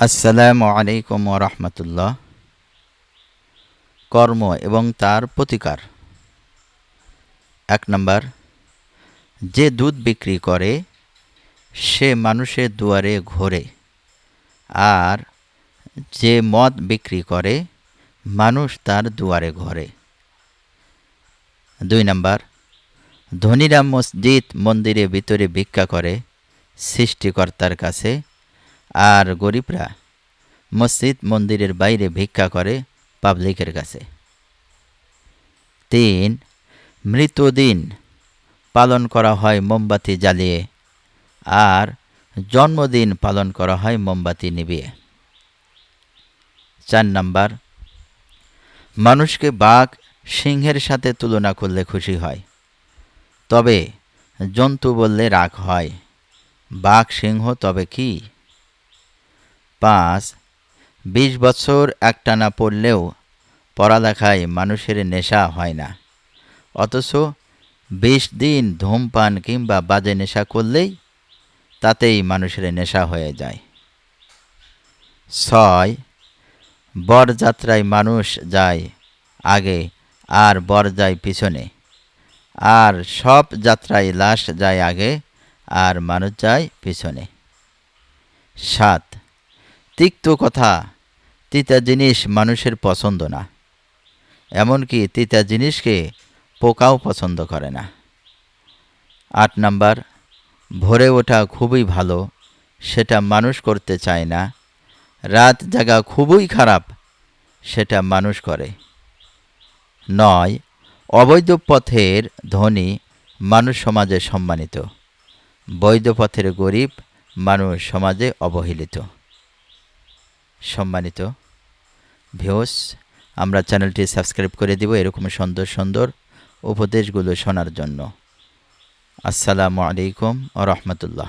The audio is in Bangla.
আসসালামু আলাইকুম ওয়া রাহমাতুল্লাহ। কর্ম এবং তার প্রতিকার। ১ নাম্বার, যে দুধ বিক্রি করে সে মানুষের দুয়ারে ঘোরে, আর যে মদ বিক্রি করে মানুষ তার দুয়ারে ঘোরে। ২ নাম্বার, ধনীরা মসজিদ মন্দিরের ভিতরে ভিক্ষা করে সৃষ্টিকর্তার কাছে, আর গরিবরা মসজিদ মন্দিরের বাইরে ভিক্ষা করে পাবলিকের কাছে। ৩, মৃত্যুদিন পালন করা হয় মোমবাতি জ্বালিয়ে, আর জন্মদিন পালন করা হয় মোমবাতি নিভিয়ে। ৪ নাম্বার, মানুষকে বাঘ সিংহের সাথে তুলনা করলে খুশি হয়, তবে জন্তু বললে রাগ হয়। বাঘ সিংহ তবে কি? ৫, ২০ বছর একটানা পড়লেও পড়ালেখায় মানুষের নেশা হয় না, অথচ ২০ দিন ধূমপান কিংবা বাজে নেশা করলেই তাতেই মানুষের নেশা হয়ে যায়। ৬, বরযাত্রায় মানুষ যায় আগে আর বর যায় পিছনে, আর সব যাত্রায় লাশ যায় আগে আর মানুষ যায় পিছনে। ৭, তিক্ত কথা তিতা জিনিস মানুষের পছন্দ না, এমনকি তিতা জিনিসকে পোকাও পছন্দ করে না। ৮ নাম্বার, ভোরে ওঠা খুবই ভালো, সেটা মানুষ করতে চায় না। রাত জাগা খুবই খারাপ, সেটা মানুষ করে। ৯, অবৈধ পথের ধনী মানুষ সমাজে সম্মানিত, বৈধ পথের গরিব মানুষ সমাজে অবহেলিত। সম্মানিত ভিউয়ার্স, আমরা চ্যানেলটি সাবস্ক্রাইব করে দিব এরকম সুন্দর সুন্দর উপদেশগুলো শোনার জন্য। আসসালামু আলাইকুম ওয়া রাহমাতুল্লাহ।